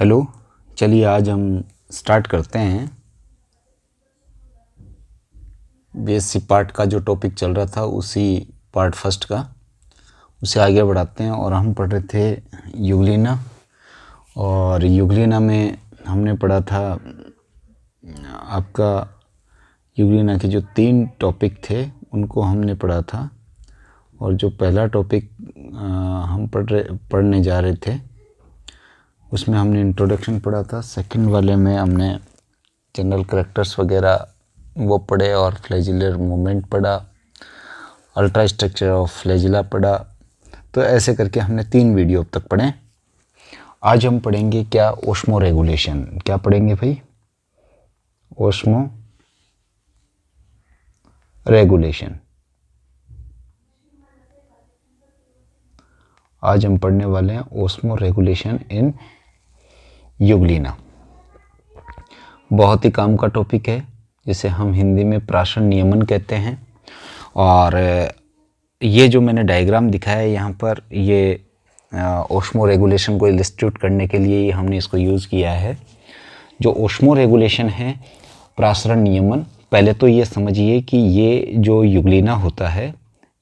Hello, चलिए आज हम स्टार्ट करते हैं। बीएससी पार्ट का जो टॉपिक चल रहा था उसी पार्ट फर्स्ट का उसे आगे बढ़ाते हैं। और हम पढ़ रहे थे युगलिना, और युगलिना में हमने पढ़ा था आपका युगलिना के जो 3 टॉपिक थे उनको हमने पढ़ा था। और जो पहला टॉपिक हम पढ़ने जा रहे थे उसमें हमने इंट्रोडक्शन पढ़ा था। सेकंड वाले में हमने जनरल कैरेक्टर्स वगैरह वो पढ़े और फ्लैजिलर मूवमेंट पढ़ा, अल्ट्रा स्ट्रक्चर ऑफ फ्लैजिला पढ़ा। तो ऐसे करके हमने 3 वीडियो अब तक पढ़े। आज हम पढ़ेंगे क्या, ओस्मो रेगुलेशन। क्या पढ़ेंगे भाई? Osmo regulation. आज हम पढ़ने वाले हैं ओस्मो रेगुलेशन इन युगलिना। बहुत ही काम का टॉपिक है, जिसे हम हिंदी में प्राशन नियमन कहते हैं। और ये जो मैंने डायग्राम दिखाया है यहाँ पर, ये ओस्मो रेगुलेशन को इलस्ट्रेट करने के लिए हमने इसको यूज़ किया है। जो ओस्मो रेगुलेशन है, प्रासरण नियमन, पहले तो ये समझिए कि ये जो युगलिना होता है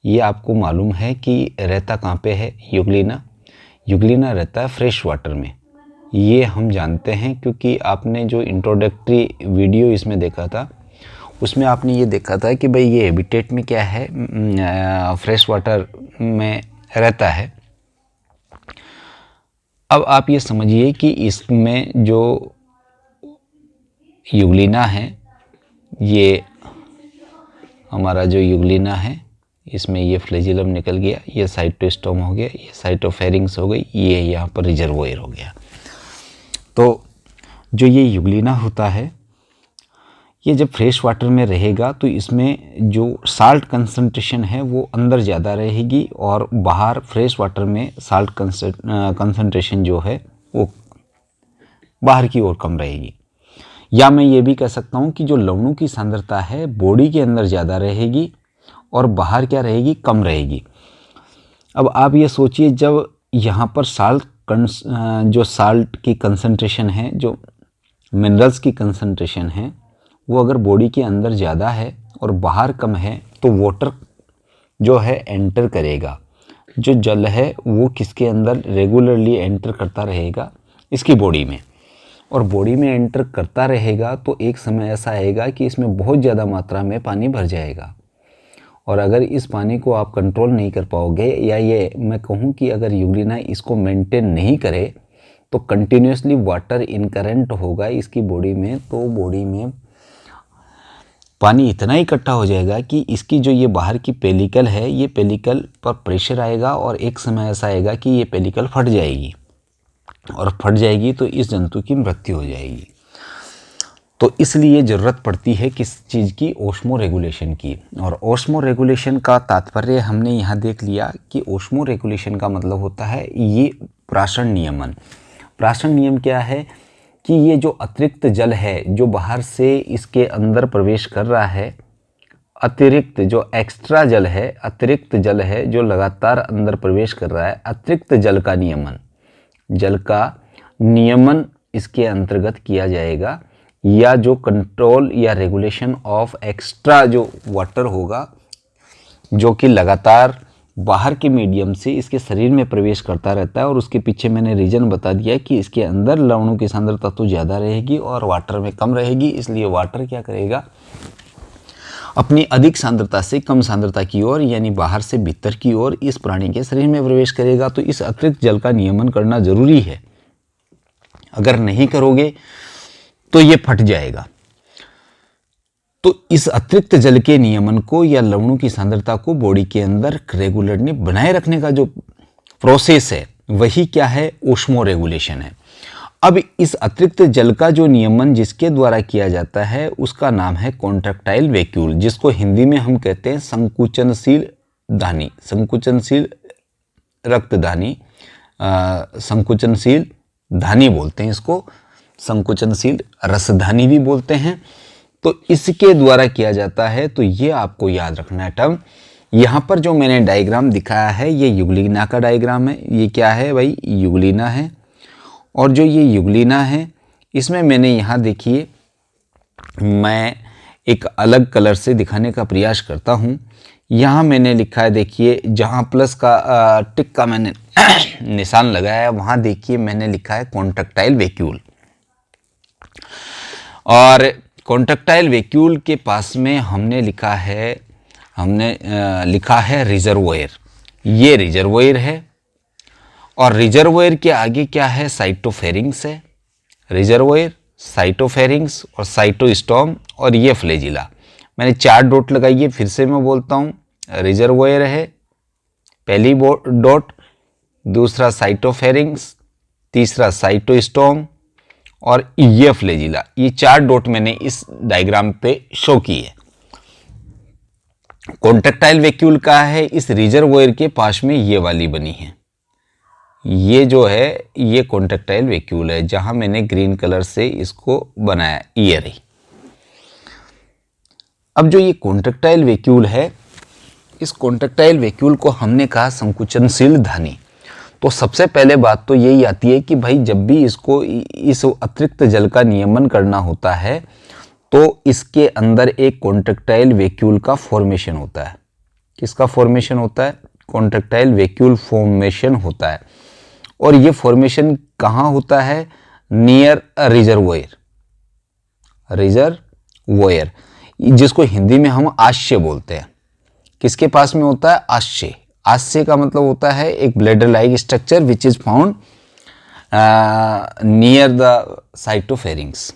ये आपको मालूम है कि रहता कहाँ पे है। युगलिना रहता है फ्रेश वाटर में। ये हम जानते हैं क्योंकि आपने जो इंट्रोडक्टरी वीडियो इसमें देखा था उसमें आपने ये देखा था कि भाई ये हैबिटेट में क्या है, फ्रेश वाटर में रहता है। अब आप ये समझिए कि इसमें जो युगलिना है, ये हमारा जो युगलिना है, इसमें ये फ्लैजिलम निकल गया, ये साइटोस्टोम हो गया, ये साइटोफेरिंग्स हो गई, ये यहाँ पर रिजर्वोयर हो गया। तो जो ये युगलिना होता है, ये जब फ्रेश वाटर में रहेगा तो इसमें जो साल्ट कंसंट्रेशन है वो अंदर ज़्यादा रहेगी और बाहर फ्रेश वाटर में साल्ट कंसंट्रेशन जो है वो बाहर की ओर कम रहेगी। या मैं ये भी कह सकता हूँ कि जो लवणों की सांद्रता है बॉडी के अंदर ज़्यादा रहेगी और बाहर क्या रहेगी, कम रहेगी। अब आप ये सोचिए, जब यहाँ पर जो साल्ट की कंसंट्रेशन है, जो मिनरल्स की कंसंट्रेशन है, वो अगर बॉडी के अंदर ज़्यादा है और बाहर कम है तो वाटर जो है एंटर करेगा। जो जल है वो किसके अंदर रेगुलरली एंटर करता रहेगा, इसकी बॉडी में। और बॉडी में एंटर करता रहेगा तो एक समय ऐसा आएगा कि इसमें बहुत ज़्यादा मात्रा में पानी भर जाएगा। और अगर इस पानी को आप कंट्रोल नहीं कर पाओगे, या ये मैं कहूँ कि अगर युगलिना इसको मेंटेन नहीं करे तो कंटिन्यूसली वाटर इनकरेंट होगा इसकी बॉडी में, तो बॉडी में पानी इतना इकट्ठा हो जाएगा कि इसकी जो ये बाहर की पेलिकल है, ये पेलिकल पर प्रेशर आएगा और एक समय ऐसा आएगा कि ये पेलिकल फट जाएगी। और फट जाएगी तो इस जंतु की मृत्यु हो जाएगी। तो इसलिए ज़रूरत पड़ती है किस चीज़ की, ओस्मो रेगुलेशन की। और ओस्मो रेगुलेशन का तात्पर्य हमने यहाँ देख लिया कि ओस्मो रेगुलेशन का मतलब होता है ये प्राशन नियमन। प्राशन नियम क्या है कि ये जो अतिरिक्त जल है जो बाहर से इसके अंदर प्रवेश कर रहा है, अतिरिक्त जो एक्स्ट्रा जल है, अतिरिक्त जल है जो लगातार अंदर प्रवेश कर रहा है, अतिरिक्त जल का नियमन इसके अंतर्गत किया जाएगा। या जो कंट्रोल या रेगुलेशन ऑफ एक्स्ट्रा जो वाटर होगा जो कि लगातार बाहर के मीडियम से इसके शरीर में प्रवेश करता रहता है। और उसके पीछे मैंने रीजन बता दिया कि इसके अंदर लवणों की सांद्रता तो ज़्यादा रहेगी और वाटर में कम रहेगी, इसलिए वाटर क्या करेगा, अपनी अधिक सांद्रता से कम सांद्रता की ओर, यानी बाहर से भीतर की ओर इस प्राणी के शरीर में प्रवेश करेगा। तो इस अतिरिक्त जल का नियमन करना जरूरी है। अगर नहीं करोगे तो ये फट जाएगा। तो इस अतिरिक्त जल के नियमन को या लवणों की सांद्रता को बॉडी के अंदर रेगुलरली बनाए रखने का जो प्रोसेस है वही क्या है, ओस्मो रेगुलेशन है। अब इस अतिरिक्त जल का जो नियमन जिसके द्वारा किया जाता है उसका नाम है कॉन्ट्रैक्टाइल वैक्यूल, जिसको हिंदी में हम कहते हैं संकुचनशील धानी, संकुचनशील रक्तधानी, संकुचनशील धानी बोलते हैं इसको, संकुचनशील रसधानी भी बोलते हैं। तो इसके द्वारा किया जाता है। तो ये आपको याद रखना है टर्म। यहाँ पर जो मैंने डायग्राम दिखाया है ये युगलिना का डायग्राम है। ये क्या है भाई, युगलिना है। और जो ये युगलिना है इसमें मैंने यहाँ देखिए मैं एक अलग कलर से दिखाने का प्रयास करता हूँ। यहाँ मैंने लिखा है, देखिए जहाँ प्लस का टिक का मैंने निशान लगाया है वहाँ देखिए मैंने लिखा है कॉन्ट्रैक्टाइल वैक्यूल, और कॉन्ट्रैक्टाइल वैक्यूल के पास में हमने लिखा है रिजर्वोयर। ये रिजर्वोयर है, और रिजर्वोयर के आगे क्या है, साइटोफेरिंग्स है। रिजर्वोयर, साइटोफेरिंग्स और साइटोस्टॉम, और ये फ्लैजिला। मैंने 4 डॉट लगाई है, फिर से मैं बोलता हूँ, रिजर्वोयर है पहली डॉट, दूसरा साइटोफेरिंग्स, तीसरा साइटोस्टॉम और ये फ्लैजिला। ये 4 डॉट मैंने इस डायग्राम पे शो की है। कॉन्ट्रैक्टाइल वैक्यूल का है, इस रिजर्वोयर के पास में ये वाली बनी है। ये जो है ये कॉन्ट्रैक्टाइल वैक्यूल है, जहां मैंने ग्रीन कलर से इसको बनाया, ये रही। अब जो ये कॉन्ट्रैक्टाइल वैक्यूल है, इस कॉन्ट्रैक्टाइल वैक्यूल को हमने कहा संकुचनशील धानी। तो सबसे पहले बात तो यही आती है कि भाई जब भी इसको इस अतिरिक्त जल का नियमन करना होता है तो इसके अंदर एक कॉन्ट्रैक्टाइल वैक्यूल का फॉर्मेशन होता है। किसका फॉर्मेशन होता है? कॉन्ट्रैक्टाइल वैक्यूल फॉर्मेशन होता है। और ये फॉर्मेशन कहाँ होता है? Near reservoir. रिजर्वोयर जिसको हिंदी में हम आश्य बोलते हैं। किसके पास में होता है? आश्य। आश्य का मतलब होता है एक bladder like structure which is found near the cytopharynx.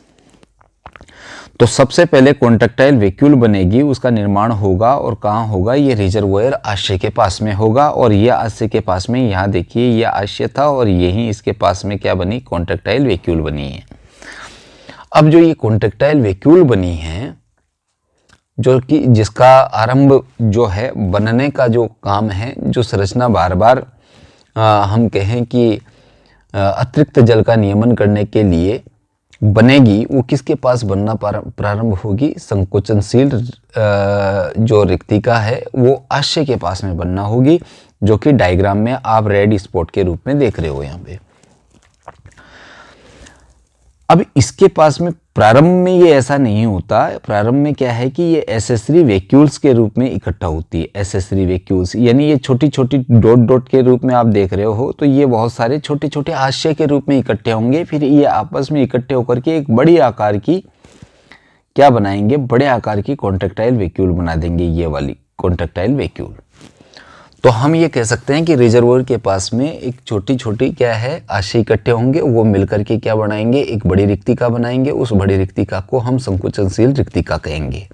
तो सबसे पहले कॉन्ट्रैक्टाइल वैक्यूल बनेगी, उसका निर्माण होगा और कहाँ होगा? ये रिजर्वोयर आश्य के पास में होगा। और ये आश्य के पास में, यहाँ देखिए ये आश्य था और यही इसके पास में क्या बनी? कॉन्ट्रैक्टाइल वैक्यूल बनी है। अब जो ये कॉन्ट्रैक्टाइल वैक्यूल बनी है, जो कि जिसका आरंभ जो है बनने का जो काम है, जो संरचना बार बार हम कहें कि अतिरिक्त जल का नियमन करने के लिए बनेगी, वो किसके पास बनना प्रारंभ होगी? संकोचनशील जो रिक्तिका है वो आश्य के पास में बनना होगी, जो कि डायग्राम में आप रेड स्पॉट के रूप में देख रहे हो यहाँ पे। अब इसके पास में प्रारंभ में ये ऐसा नहीं होता। प्रारंभ में क्या है कि ये एसेसरी वैक्यूल्स के रूप में इकट्ठा होती है। एसेसरी वैक्यूल्स यानी ये छोटी छोटी डॉट डॉट के रूप में आप देख रहे हो, तो ये बहुत सारे छोटे छोटे आश्य के रूप में इकट्ठे होंगे। फिर ये आपस में इकट्ठे होकर के एक बड़ी आकार की क्या बनाएंगे? बड़े आकार की कॉन्ट्रैक्टाइल वैक्यूल बना देंगे, ये वाली कॉन्ट्रैक्टाइल वैक्यूल। तो हम ये कह सकते हैं कि रिजर्वोयर के पास में एक छोटी छोटी क्या है आश्य इकट्ठे होंगे, वो मिलकर के क्या बनाएंगे? एक बड़ी रिक्तिका बनाएंगे। उस बड़ी रिक्तिका को हम संकुचनशील रिक्तिका कहेंगे।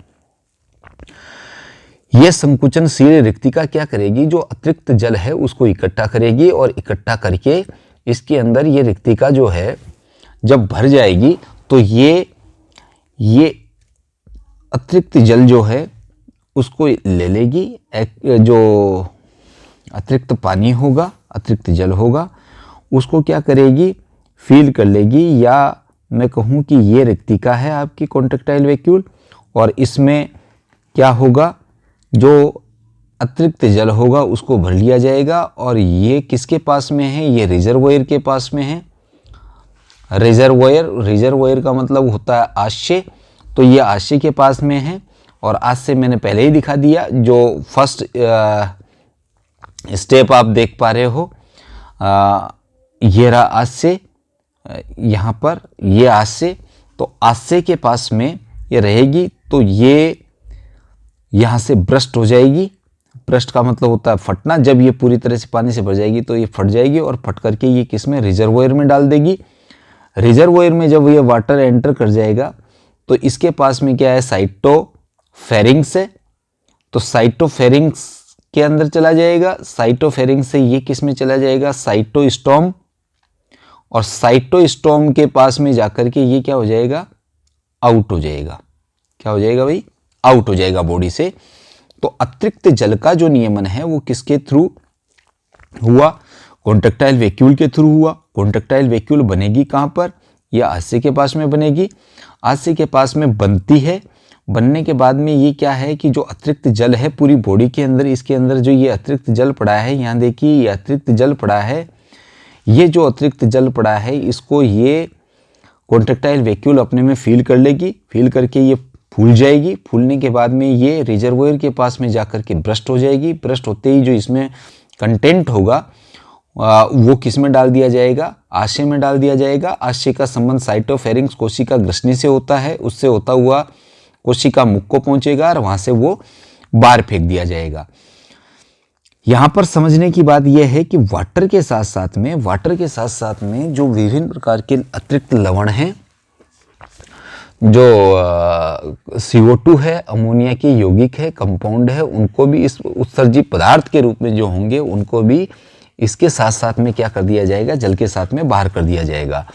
यह संकुचनशील रिक्तिका क्या करेगी? जो अतिरिक्त जल है उसको इकट्ठा करेगी, और इकट्ठा करके इसके अंदर ये रिक्तिका जो है जब भर जाएगी तो ये अतिरिक्त जल जो है उसको ले लेगी। जो अतिरिक्त पानी होगा, अतिरिक्त जल होगा, उसको क्या करेगी? फील कर लेगी। या मैं कहूँ कि ये रिक्तिका है आपकी कॉन्ट्रैक्टाइल वैक्यूल, और इसमें क्या होगा? जो अतिरिक्त जल होगा उसको भर लिया जाएगा। और ये किसके पास में है? ये रिजर्वोयर के पास में है। रिजर्वोयर का मतलब होता है आश्य। तो ये आश्य के पास में है, और आश्य मैंने पहले ही दिखा दिया। जो फर्स्ट स्टेप आप देख पा रहे हो, ये रहा आश्य, यहाँ पर ये आश्य। तो आश्य के पास में ये रहेगी, तो ये यहाँ से ब्रस्ट हो जाएगी। ब्रस्ट का मतलब होता है फटना। जब ये पूरी तरह से पानी से भर जाएगी तो ये फट जाएगी, और फट करके ये किस में? रिजर्वोयर में डाल देगी। रिजर्वोयर में जब ये वाटर एंटर कर जाएगा तो इसके पास में क्या है? साइटोफेरिंग्स है। तो साइटोफेरिंग्स के अंदर चला जाएगा। साइटोफेरिंग्स से ये किस में चला जाएगा? साइटोस्टॉम। और साइटोस्टॉम के पास में जाकर के ये क्या हो जाएगा? आउट हो जाएगा। क्या हो जाएगा भाई? आउट हो जाएगा बॉडी से। तो अतिरिक्त जल का जो नियमन है वो किसके थ्रू हुआ? कॉन्ट्रैक्टाइल वैक्यूल के थ्रू हुआ। कॉन्ट्रैक्टाइल वैक्यूल बनेगी कहाँ पर? यह आश्य के पास में बनेगी। आश्य के पास में बनती है। बनने के बाद में ये क्या है कि जो अतिरिक्त जल है पूरी बॉडी के अंदर, इसके अंदर जो ये अतिरिक्त जल पड़ा है, यहाँ देखिए ये अतिरिक्त जल पड़ा है, ये जो अतिरिक्त जल पड़ा है इसको ये कॉन्ट्रैक्टाइल वैक्यूल अपने में फील कर लेगी, फील करके ये फूल जाएगी। फूलने के बाद में ये रिजर्वोयर के पास में जाकर के ब्रस्ट हो जाएगी। ब्रस्ट होते ही जो इसमें कंटेंट होगा वो किस में डाल दिया जाएगा, आशय में डाल दिया जाएगा। आशय का संबंध साइटोफेरिंक्स कोशिका ग्रसनी से होता है, उससे होता हुआ कोशिका मुख को पहुंचेगा और वहां से वो बाहर फेंक दिया जाएगा। यहां पर समझने की बात यह है कि वाटर के साथ साथ में जो विभिन्न प्रकार के अतिरिक्त लवण हैं, जो CO2 है, अमोनिया के यौगिक है, कंपाउंड है, उनको भी इस उत्सर्जित पदार्थ के रूप में जो होंगे उनको भी इसके साथ साथ में क्या कर दिया जाएगा, जल के साथ में बाहर कर दिया जाएगा।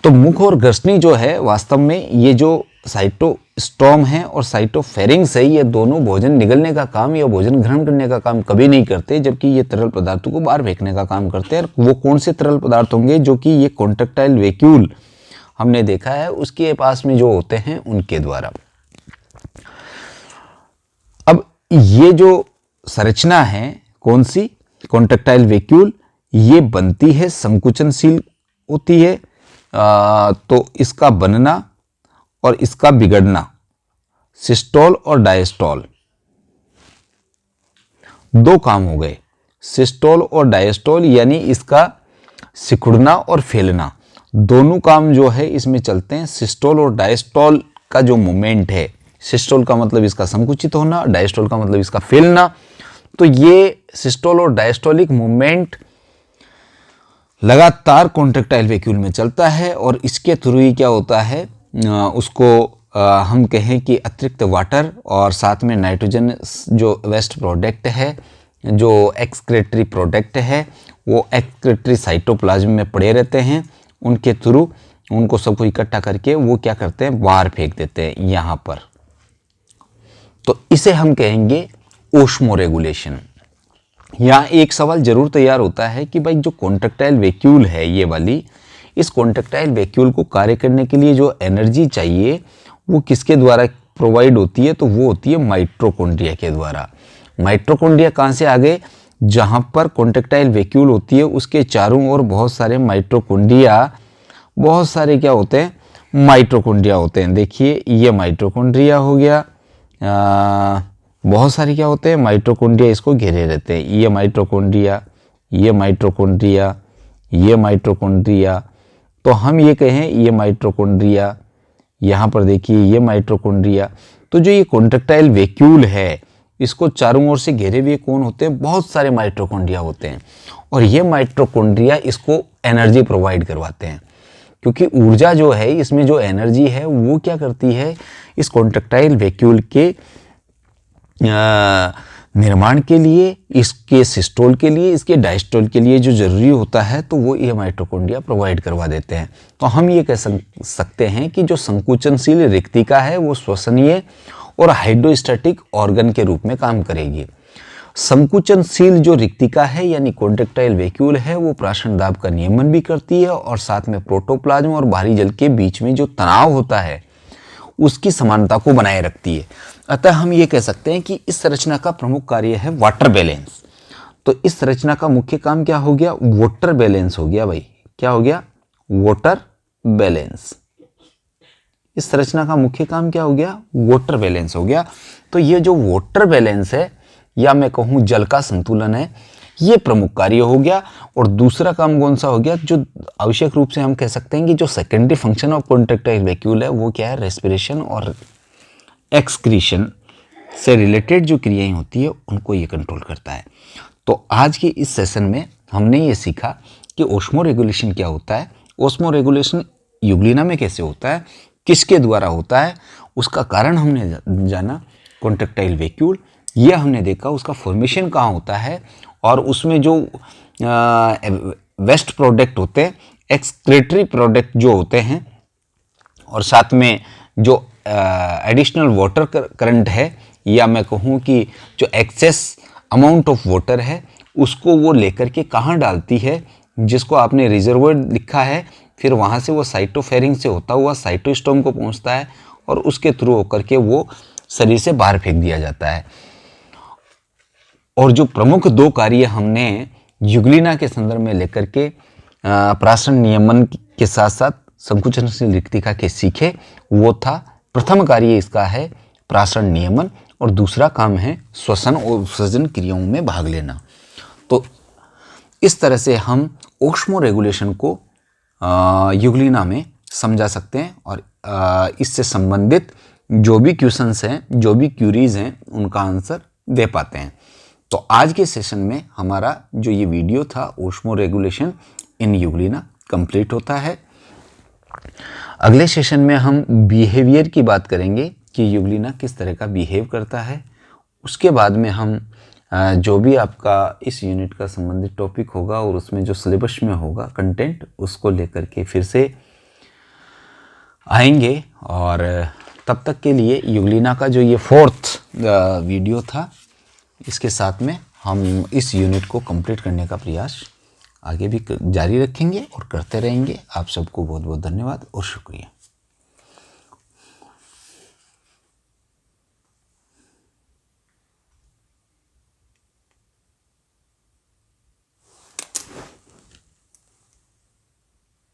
तो मुख और ग्रसनी जो है वास्तव में ये जो साइटोस्टोम है और साइटोफेरिंक्स है, ये दोनों भोजन निगलने का काम या भोजन ग्रहण करने का काम कभी नहीं करते, जबकि ये तरल पदार्थों को बाहर फेंकने का काम करते हैं। वो कौन से तरल पदार्थ होंगे, जो कि ये कॉन्ट्रैक्टाइल वैक्यूल हमने देखा है उसके पास में जो होते हैं उनके द्वारा। अब ये जो संरचना है कौन सी, कॉन्ट्रैक्टाइल वैक्यूल, ये बनती है संकुचनशील होती है। तो इसका बनना और इसका बिगड़ना, सिस्टोल और डायस्टोल, दो काम हो गए। सिस्टोल और डायस्टोल यानी इसका सिकुड़ना और फैलना, दोनों काम जो है इसमें चलते हैं। सिस्टोल और डायस्टोल का जो मोमेंट है, सिस्टोल का मतलब इसका संकुचित होना, डायस्टोल का मतलब इसका फैलना। तो ये सिस्टोल और डायस्टोलिक मूवमेंट लगातार कॉन्ट्रैक्टाइल वैक्यूल में चलता है और इसके थ्रू ही क्या होता है, उसको हम कहें कि अतिरिक्त वाटर और साथ में नाइट्रोजन जो वेस्ट प्रोडक्ट है, जो एक्सक्रेटरी प्रोडक्ट है, वो एक्सक्रेटरी साइटोप्लाज्म में पड़े रहते हैं। उनके थ्रू उनको सबको इकट्ठा करके वो क्या करते हैं, बाहर फेंक देते हैं यहाँ पर। तो इसे हम कहेंगे ओस्मोरेगुलेशन। यहाँ एक सवाल जरूर तैयार होता है कि भाई जो कॉन्ट्रैक्टाइल वैक्यूल है ये वाली, इस कॉन्ट्रैक्टाइल वैक्यूल को कार्य करने के लिए जो एनर्जी चाहिए वो किसके द्वारा प्रोवाइड होती है, तो वो होती है माइटोकॉन्ड्रिया के द्वारा। माइटोकॉन्ड्रिया कहाँ से आ गए, जहाँ पर कॉन्ट्रैक्टाइल वैक्यूल होती है उसके चारों ओर बहुत सारे माइटोकॉन्ड्रिया, बहुत सारे क्या होते हैं, माइटोकॉन्ड्रिया होते हैं। देखिए ये माइटोकॉन्ड्रिया हो गया, बहुत सारे क्या होते हैं, माइटोकॉन्ड्रिया इसको घेरे रहते हैं। ये माइटोकॉन्ड्रिया, ये माइटोकॉन्ड्रिया, ये माइटोकॉन्ड्रिया। तो हम ये कहें ये माइटोकॉन्ड्रिया, यहाँ पर देखिए ये माइटोकॉन्ड्रिया। तो जो ये कॉन्ट्रैक्टाइल वैक्यूल है इसको चारों ओर से घेरे हुए कौन होते हैं, बहुत सारे माइटोकॉन्ड्रिया होते हैं। और ये माइटोकॉन्ड्रिया इसको एनर्जी प्रोवाइड करवाते हैं, क्योंकि ऊर्जा जो है इसमें जो एनर्जी है वो क्या करती है, इस कॉन्ट्रैक्टाइल वैक्यूल के निर्माण के लिए, इसके सिस्टोल के लिए, इसके डायस्टोल के लिए जो जरूरी होता है, तो वो ये माइटोकॉन्ड्रिया प्रोवाइड करवा देते हैं। तो हम ये कह सकते हैं कि जो संकुचनशील रिक्तिका है वो श्वसनीय और हाइड्रोस्टैटिक ऑर्गन के रूप में काम करेगी। संकुचनशील जो रिक्तिका है यानी कॉन्ट्रैक्टाइल वैक्यूल है वो प्राशन दाब का नियमन भी करती है और साथ में प्रोटोप्लाज्म और बाहरी जल के बीच में जो तनाव होता है उसकी समानता को बनाए रखती है। अतः हम ये कह सकते हैं कि इस संरचना का प्रमुख कार्य है वाटर बैलेंस। तो इस संरचना का मुख्य काम क्या हो गया, वाटर बैलेंस हो गया। भाई क्या हो गया, वाटर बैलेंस। इस संरचना का मुख्य काम क्या हो गया, वाटर बैलेंस हो गया। तो ये जो वाटर बैलेंस है या मैं कहूँ जल का संतुलन है, ये प्रमुख कार्य हो गया। और दूसरा काम कौन सा हो गया, जो आवश्यक रूप से हम कह सकते हैं कि जो secondary function of contractile vacuole है वो क्या है, रेस्पिरेशन और एक्सक्रीशन से रिलेटेड जो क्रियाएं होती है उनको ये कंट्रोल करता है। तो आज के इस सेशन में हमने ये सीखा कि ओस्मो रेगुलेशन क्या होता है, ओस्मो रेगुलेशन यूग्लिना में कैसे होता है, किसके द्वारा होता है, उसका कारण हमने जाना, कॉन्ट्रैक्टाइल वैक्यूल ये हमने देखा, उसका फॉर्मेशन कहाँ होता है और उसमें जो वेस्ट प्रोडक्ट होते हैं, एक्सक्रेटरी प्रोडक्ट जो होते हैं, और साथ में जो एडिशनल वाटर करंट है या मैं कहूँ कि जो एक्सेस अमाउंट ऑफ वाटर है उसको वो लेकर के कहाँ डालती है, जिसको आपने रिजर्वोयर लिखा है, फिर वहाँ से वो साइटोफेरिंग से होता हुआ साइटोस्टोम को पहुँचता है और उसके थ्रू होकर के वो शरीर से बाहर फेंक दिया जाता है। और जो प्रमुख दो कार्य हमने युग्लिना के संदर्भ में लेकर के प्राशन नियमन के साथ साथ संकुचनशील रिक्तिका के सीखे, वो था। प्रथम कार्य इसका है प्राशन नियमन और दूसरा काम है श्वसन और उत्सर्जन क्रियाओं में भाग लेना। तो इस तरह से हम ओस्मो रेगुलेशन को युग्लिना में समझा सकते हैं और इससे संबंधित जो भी क्वेश्चंस हैं, जो भी क्यूरीज हैं, उनका आंसर दे पाते हैं। तो आज के सेशन में हमारा जो ये वीडियो था ओस्मो रेगुलेशन इन युग्लिना कंप्लीट होता है। अगले सेशन में हम बिहेवियर की बात करेंगे कि युग्लिना किस तरह का बिहेव करता है। उसके बाद में हम जो भी आपका इस यूनिट का संबंधित टॉपिक होगा और उसमें जो सिलेबस में होगा कंटेंट, उसको लेकर के फिर से आएंगे। और तब तक के लिए युग्लिना का जो ये 4th वीडियो था, इसके साथ में हम इस यूनिट को कंप्लीट करने का प्रयास आगे भी जारी रखेंगे और करते रहेंगे। आप सबको बहुत बहुत धन्यवाद और शुक्रिया।